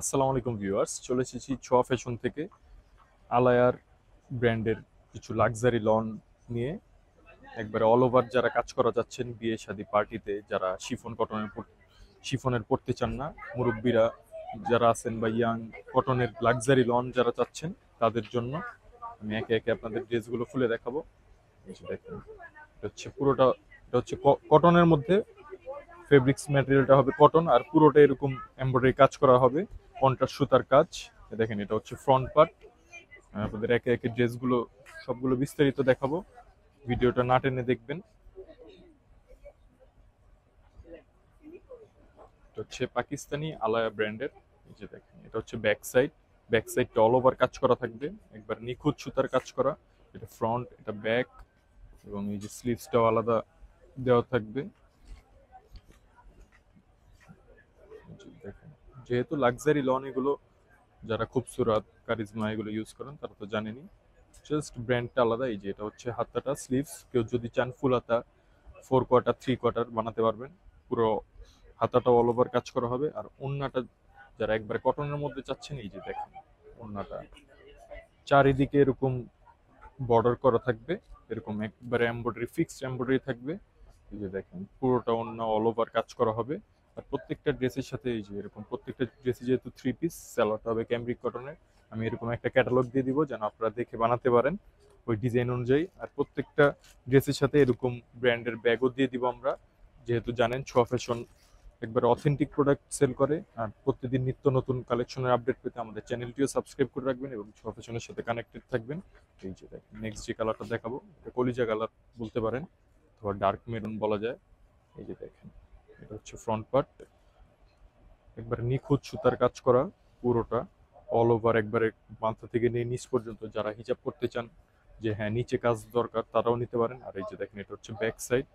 আসসালামু আলাইকুম ভিউয়ার্স, চলে এসেছি ছোঁয়া ফ্যাশন থেকে আলায়ার ব্র্যান্ডের কিছু লাক্সারি লন নিয়ে। একবারে অল ওভার যারা কাজ করা যাচ্ছেন, বিয়ে শাদী পার্টিতে যারা শিফনের পড়তে চান না, মুরব্বীরা যারা আছেন বা ইয়াং কটনের লাক্সারি লন যারা চাচ্ছেন তাদের জন্য আমি একে একে আপনাদের ড্রেসগুলো খুলে দেখাবো। এই যে দেখেন, এটা হচ্ছে পুরোটা, এটা হচ্ছে কটনের মধ্যে, ফেব্রিক্স ম্যাটেরিয়ালটা হবে কটন আর পুরোটা এরকম এমব্রয়ডারি কাজ করা হবে, কন্ট্রাস্ট সুতার কাজ। দেখেন, এটা হচ্ছে ফ্রন্ট পার্ট। আপনাদের একে একে ড্রেসগুলো সবগুলো বিস্তারিত দেখাবো, ভিডিওটা না টেনে দেখবেন। এটা হচ্ছে পাকিস্তানি আলায়া ব্র্যান্ডের। এই যে দেখেন, এটা হচ্ছে ব্যাক সাইড। ব্যাক সাইডটা অল ওভার কাজ করা থাকবে, একবার নিখুঁত সুতার কাজ করা। এটা ফ্রন্ট, এটা ব্যাক, এবং এই যে স্লিভসটাও আলাদা দেওয়া থাকবে। এই যে দেখেন, যেহেতু লাক্সারি লন এগুলো, যারা খুবসুরত কারিজমা এগুলো ইউজ করেন তারা তো জানেনই। জাস্ট ব্র্যান্ডটা আলাদা। এই যে এটা হচ্ছে হাতাটা, স্লিভস কেউ যদি চান ফুল হাতা, 4 কোয়ার্টার 3 কোয়ার্টার বানাতে পারবেন। পুরো হাতাটা অল ওভার কাজ করা হবে। আর ওড়নাটা যারা একবারে কটনের মধ্যে চাচ্ছেন, এই যে দেখেন ওড়নাটা চারিদিকে এরকম বর্ডার করা থাকবে, এরকম একবারে এমব্রয়ডারি, ফিক্সড এমব্রয়ডারি থাকবে। এই যে দেখেন, পুরোটা ওড়না অল ওভার কাজ করা হবে। আর প্রত্যেকটা ড্রেসের সাথে এই যে এরকম, প্রত্যেকটা ড্রেসে যেহেতু 3 পিস, স্যালোয়ারটা হবে ক্যামব্রিক কটনের। আমি এরকম একটা ক্যাটালগ দিয়ে দিব যেন আপনারা দেখে বানাতে পারেন ওই ডিজাইন অনুযায়ী। আর প্রত্যেকটা ড্রেসের সাথে এরকম ব্র্যান্ডের ব্যাগও দিয়ে দিব আমরা। যেহেতু জানেন ছোঁয়া ফ্যাশন একবার অথেন্টিক প্রোডাক্ট সেল করে, আর প্রতিদিন নিত্য নতুন কালেকশনের আপডেট পেতে আমাদের চ্যানেলটিও সাবস্ক্রাইব করে রাখবেন এবং ছোঁয়া ফ্যাশনের সাথে কানেক্টেড থাকবেন। এই যে দেখেন, নেক্সট যে কালারটা দেখাবো, এটা কলিজা কালার বলতে পারেন, অথবা ডার্ক মেরুন বলা যায়। এই যে দেখেন, এটা হচ্ছে ফ্রন্ট পার্ট, একবারে নিখুঁত সুতার কাজ করা পুরোটা অল ওভার, একবারে মাথা থেকে নিয়ে নিচ পর্যন্ত যারা হিজাব করতে চান যে হ্যাঁ নিচে কাজ দরকার তারাও নিতে পারেন। আর এই যে দেখেন, এটা হচ্ছে ব্যাক সাইড।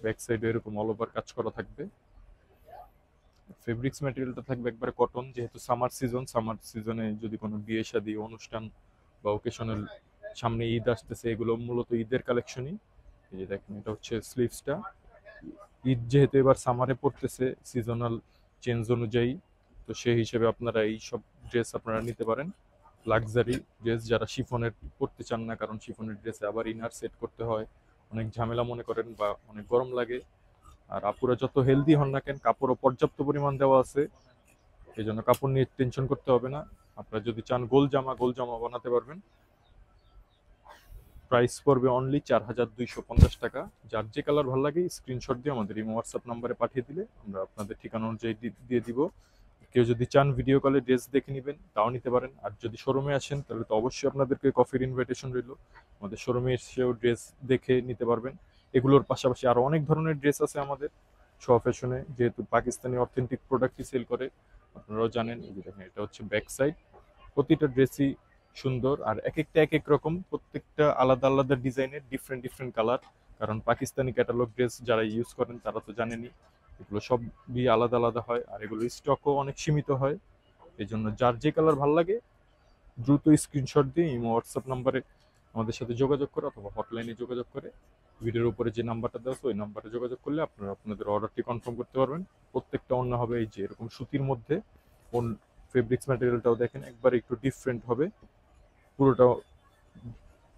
ব্যাক সাইডে এরকম অল ওভার কাজ করা থাকবে। ফেব্রিক্স ম্যাটেরিয়ালটা থাকবে একবারে কটন, যেহেতু সামার সিজনে যদি কোনো বিয়ে শাদী অনুষ্ঠান বা ওকেশনাল, সামনে ঈদ আসতেছে, এগুলো মূলত ঈদের কালেকশনই। এই যে দেখেন, এটা হচ্ছে স্লিভসটা। ঈদ যেহেতু এবার সামারে পড়তেছে, সিজনাল চেঞ্জ অনুযায়ী, তো সেই হিসেবে আপনারা এই সব ড্রেস আপনারা নিতে পারেন। লাক্সারি ড্রেস যারা শিফনের পড়তে চান না, কারণ শিফনের ড্রেসে আবার ইনার সেট করতে হয়, অনেক ঝামেলা মনে করেন, বা অনেক গরম লাগে। আর আপুরা যত হেলদি হন না কেন, কাপড়ও পর্যাপ্ত পরিমাণ দেওয়া আছে, এই জন্য কাপড় নিয়ে টেনশন করতে হবে না। আপনারা যদি চান গোল জামা বানাতে পারবেন। প্রাইস পড়বে অনলি 4250 টাকা। যার যে কালার ভালো লাগে স্ক্রিনশট দিয়ে আমাদের এই হোয়াটসঅ্যাপ নাম্বারে পাঠিয়ে দিলে আমরা আপনাদের ঠিকানা অনুযায়ী দিয়ে দিব। কেউ যদি চান ভিডিও কলে ড্রেস দেখে নেবেন তাও নিতে পারেন। আর যদি শোরুমে আসেন তাহলে তো অবশ্যই আপনাদেরকে কফির ইনভাইটেশন রইল, আমাদের শোরুমে এসেও ড্রেস দেখে নিতে পারবেন। এগুলোর পাশাপাশি আরো অনেক ধরনের ড্রেস আছে আমাদের ছোঁয়া ফ্যাশনে, যেহেতু পাকিস্তানি অথেন্টিক প্রোডাক্টই সেল করে, আপনারাও জানেন। এই যে দেখেন, এটা হচ্ছে ব্যাক সাইড। প্রতিটা ড্রেসই সুন্দর, আর এক একটা এক এক রকম, প্রত্যেকটা আলাদা আলাদা ডিজাইনের, ডিফারেন্ট ডিফারেন্ট কালার। কারণ পাকিস্তানি ক্যাটালগ ড্রেস যারা ইউজ করেন তারা তো জানেনই, এগুলো সবই আলাদা আলাদা হয়, আর এগুলো স্টকও অনেক সীমিত হয়। এই জন্য যার যে কালার ভালো লাগে দ্রুত স্ক্রিনশট দিয়ে ইমো হোয়াটসঅ্যাপ নাম্বারে আমাদের সাথে যোগাযোগ করে, অথবা হটলাইনে যোগাযোগ করে, ভিডিওর উপরে যে নাম্বারটা দেওয়া আছে ওই নাম্বারে যোগাযোগ করলে আপনারা আপনাদের অর্ডারটি কনফার্ম করতে পারবেন। প্রত্যেকটা অন্য হবে এই যে এরকম সুতির মধ্যে। ফেব্রিক্স ম্যাটেরিয়ালটাও দেখেন একবার একটু ডিফারেন্ট হবে, পুরোটা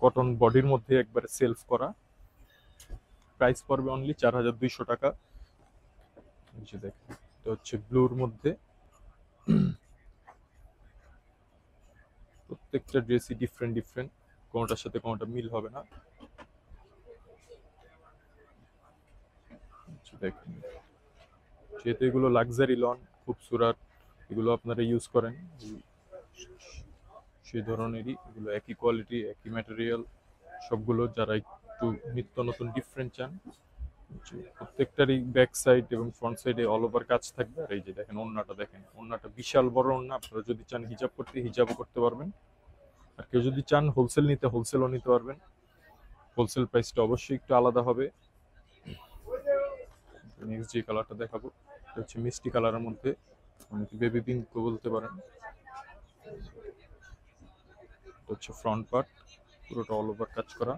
কটন বডির মধ্যে একবারে সেলফ করা। প্রাইস পড়বে অনলি 4200 টাকা। এই যে দেখেন, এটা হচ্ছে ব্লুর মধ্যে। প্রত্যেকটা ড্রেসই ডিফারেন্ট ডিফারেন্ট, কোনোটার সাথে কোনোটা মিল হবে না। দেখেন, যেহেতু এগুলো লাক্সারি লন, খুবসুরত, এগুলো আপনারা ইউজ করেন, সেই ধরনেরই এগুলো, একই কোয়ালিটি একই ম্যাটেরিয়াল সবগুলো। যারা একটু নিত্য নতুন ডিফারেন্ট চান, প্রত্যেকটারই ব্যাক সাইড এবং ফ্রন্ট সাইডে অল ওভার কাজ থাকবে। আর এই যে দেখেন ওড়নাটা, দেখেন ওড়নাটা বিশাল বড় ওড়না। আপনারা যদি চান হিজাব করতে হিজাবও করতে পারবেন, আর কেউ যদি চান হোলসেল নিতে হোলসেলও নিতে পারবেন। হোলসেল প্রাইসটা অবশ্যই একটু আলাদা হবে। নেক্সট যে কালারটা দেখাবো, এটা হচ্ছে মিষ্টি কালারের মধ্যে, অনেকে বেবি পিঙ্কও বলতে পারেন। এটা হচ্ছে ফ্রন্ট পার্ট, পুরোটা অল ওভার কাজ করা।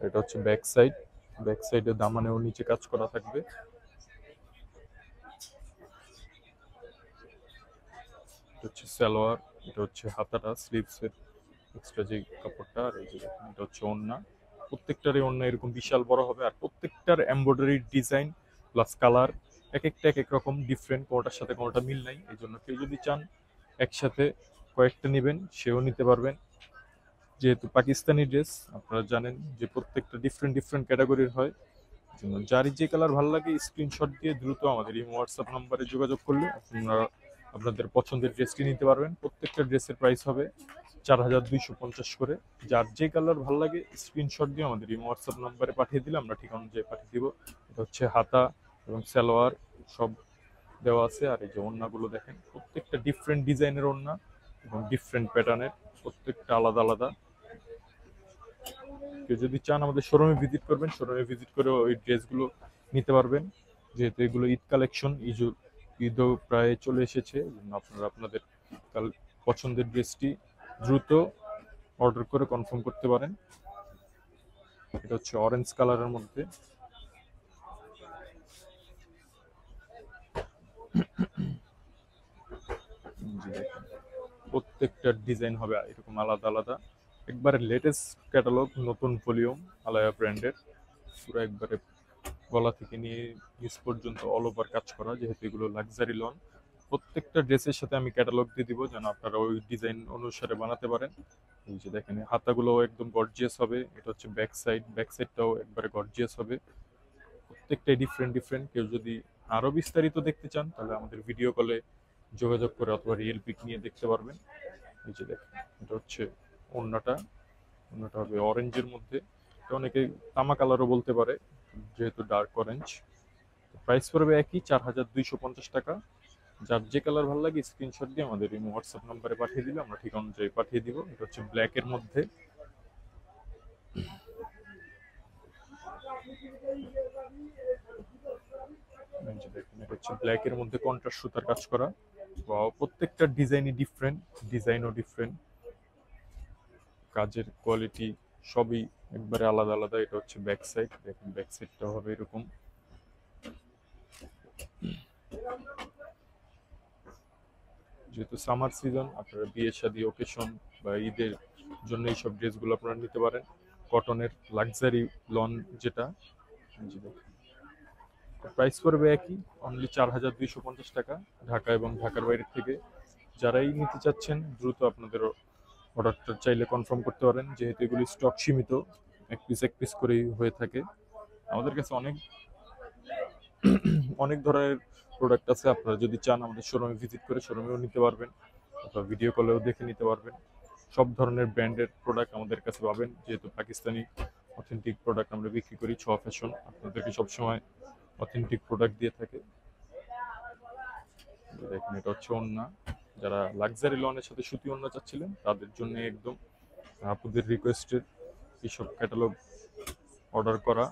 এটা হচ্ছে ব্যাক সাইড। ব্যাক সাইডে দামানেও নিচে কাজ করা থাকবে। এটা হচ্ছে সালোয়ার, এটা হচ্ছে হাতাটা স্লিভসের এক্সট্রা যে কাপড়টা, আর এই যে দেখুন এটা হচ্ছে ওড়না। প্রত্যেকটারই ওড়না এরকম বিশাল বড় হবে, আর প্রত্যেকটার এমব্রয়ডারি ডিজাইন প্লাস কালার এক একটা এক এক রকম ডিফারেন্ট, কোনোটার সাথে কোনোটা মিল নাই। এই জন্য কেউ যদি চান একসাথে কয়েকটা নেবেন সেও নিতে পারবেন। যেহেতু পাকিস্তানি ড্রেস আপনারা জানেন যে প্রত্যেকটা ডিফারেন্ট ডিফারেন্ট ক্যাটাগরির হয়, জন্য যারই যে কালার ভালো লাগে স্ক্রিনশট দিয়ে দ্রুত আমাদের এই হোয়াটসঅ্যাপ নাম্বারে যোগাযোগ করলে আপনারা আপনাদের পছন্দের ড্রেসটি নিতে পারবেন। প্রত্যেকটা ড্রেসের প্রাইস হবে 4250 করে। যার যে কালার ভালো লাগে স্ক্রিনশট দিয়ে আমাদের এই হোয়াটসঅ্যাপ নাম্বারে পাঠিয়ে দিলে আমরা ঠিক অনুযায়ী পাঠিয়ে দিব। এটা হচ্ছে হাতা এবং সালোয়ার সব দেওয়া আছে। আর এই যে ওড়নাগুলো দেখেন, প্রত্যেকটা ডিফারেন্ট ডিজাইনের ওড়না এবং ডিফারেন্ট প্যাটার্নের, প্রত্যেকটা আলাদা আলাদা। কেউ যদি চান আমাদের শোরুমে ভিজিট করবেন, শোরুমে ভিজিট করে ওই ড্রেসগুলো নিতে পারবেন। যেহেতু এগুলো ঈদ কালেকশন, ঈদও প্রায় চলে এসেছে, আপনারা আপনাদের পছন্দের ড্রেসটি দ্রুত অর্ডার করে কনফার্ম করতে পারেন। এটা হচ্ছে অরেঞ্জ কালারের মধ্যে, প্রত্যেকটা ডিজাইন হবে এরকম আলাদা আলাদা। একবারে লেটেস্ট ক্যাটালগ, নতুন ভলিউম, আলায়া ব্র্যান্ডের, পুরো একবারে গলা থেকে নিয়ে নিচ পর্যন্ত অল ওভার কাজ করা। যেহেতু এগুলো লাক্সারি লন, প্রত্যেকটা ড্রেসের সাথে আমি ক্যাটালগ দিয়ে দিব যেন আপনারা ওই ডিজাইন অনুসারে বানাতে পারেন। এই যে দেখেন হাতাগুলো একদম গর্জিয়াস হবে। এটা হচ্ছে ব্যাক সাইড, ব্যাক সাইডটাও একবারে গর্জিয়াস হবে। প্রত্যেকটাই ডিফারেন্ট ডিফারেন্ট। কেউ যদি আরো বিস্তারিত দেখতে চান তাহলে আমাদের ভিডিও কলে যোগাযোগ করে অথবা রিয়েল পিক নিয়ে দেখতে পারবেন। এই যে দেখেন এটা হচ্ছে ওড়নাটা, ওড়নাটা হবে অরেঞ্জের মধ্যে, এটা অনেকে তামা কালারও বলতে পারে যেহেতু ডার্ক অরেঞ্জ। প্রাইস পড়বে একই 4250 টাকা। যার যে কালার ভালো লাগে স্ক্রিনশট দিয়ে আমাদের এই হোয়াটসঅ্যাপ নাম্বারে পাঠিয়ে দিলে আমরা ঠিক অনুযায়ী পাঠিয়ে দিব। এটা হচ্ছে ব্ল্যাকের মধ্যে, এটা হচ্ছে ব্ল্যাকের মধ্যে কন্ট্রাস্ট সুতার কাজ করা। প্রত্যেকটা ডিজাইনই ডিফারেন্ট, ডিজাইনও ডিফারেন্ট, কাজের কোয়ালিটি সবই একবারে আলাদা আলাদা। এটা হচ্ছে ব্যাক সাইড, দেখুন ব্যাক সাইডটা হবে এরকম। যেহেতু সামার সিজন, আপনারা বিয়ে শাদী অকেশন বা ঈদের জন্য এইসব ড্রেসগুলো আপনারা নিতে পারেন। কটনের লাক্সারি লন যেটা, প্রাইস পড়বে একই, অনলি 4250 টাকা। ঢাকা এবং ঢাকার বাইরে থেকে যারাই নিতে চাচ্ছেন দ্রুত আপনাদের অর্ডারটা চাইলে কনফার্ম করতে পারেন। যেহেতু এগুলি স্টক সীমিত, এক পিস করেই হয়ে থাকে। আমাদের কাছে অনেক অনেক ধরনের প্রোডাক্ট আছে, আপনারা যদি চান আমাদের শোরুমে ভিজিট করে শোরুমেও নিতে পারবেন অথবা ভিডিও কলেও দেখে নিতে পারবেন। সব ধরনের ব্র্যান্ডের প্রোডাক্ট আমাদের কাছে পাবেন। যেহেতু পাকিস্তানি অথেন্টিক প্রোডাক্ট আমরা বিক্রি করি, ছ ফ্যাশন আপনাদেরকে সবসময় অথেন্টিক প্রোডাক্ট দিয়ে থাকে। দেখুন এটা হচ্ছে ওড়না, যারা লাক্সারি লনের সাথে সুতি ওড়না চাচ্ছিলেন তাদের জন্য একদম আপনাদের রিকোয়েস্টেড এইসব ক্যাটালগ অর্ডার করা।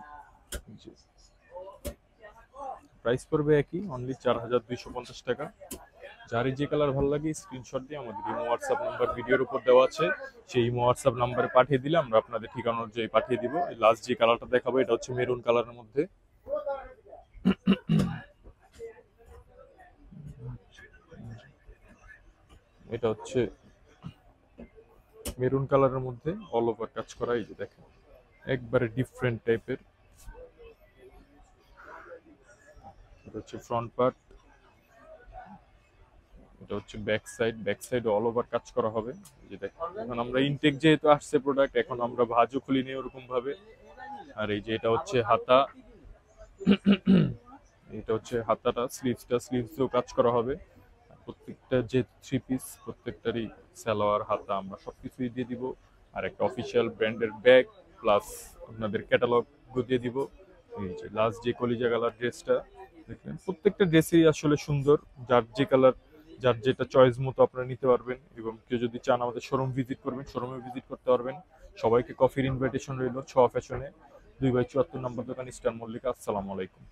প্রাইস পড়বে একই, অনলি 4250 টাকা। যারই যে কালার ভালো লাগে স্ক্রিনশট দিয়ে আমাদের ইমো হোয়াটসঅ্যাপ নাম্বার ভিডিওর উপর দেওয়া আছে, সেই ইমো হোয়াটসঅ্যাপ নাম্বারে পাঠিয়ে দিলে আমরা আপনাদের ঠিকানা অনুযায়ী পাঠিয়ে দিব। লাস্ট যে কালারটা দেখাবো এটা হচ্ছে মেরুন কালারের মধ্যে, এটা হচ্ছে মেরুন কালারের মধ্যে অল ওভার কাজ করা। এই যে দেখেন একবারে ডিফারেন্ট টাইপের। এটা হচ্ছে ফ্রন্ট পার্ট, এটা হচ্ছে back side, back side all over কাজ করা হবে। এই যে দেখেন এখন আমরা ইনটেক যেহেতু আসছে প্রোডাক্ট, এখন আমরা ভাঁজও খুলি নেই ওরকম ভাবে। আর এই যে এটা হচ্ছে হাতা, এটা হচ্ছে হাতাটা, স্লিভসেও কাজ করা হবে। প্রত্যেকটা যে থ্রি পিস প্রত্যেকটারই সালোয়ার হাতা আমরা সবকিছুই দিয়ে দিব। আর একটা অফিসিয়াল ব্র্যান্ডের ব্যাগ প্লাস আপনাদের ক্যাটালগ দিয়ে দিব। এই যে লাস্ট যে কলিজা কালার ড্রেসটা দেখলেন, প্রত্যেকটা ড্রেসই আসলে সুন্দর। যার যে কালার, যার যেটা চয়েস মতো আপনারা নিতে পারবেন। এবং কেউ যদি চান আমাদের শোরুম ভিজিট করবেন, শোরুমে ভিজিট করতে পারবেন। সবাইকে কফির ইনভাইটেশন রইল ছ ফ্যাশনে, 2/74 নম্বর দোকান, ইস্টার্ন মল্লিকা। আসসালামু আলাইকুম।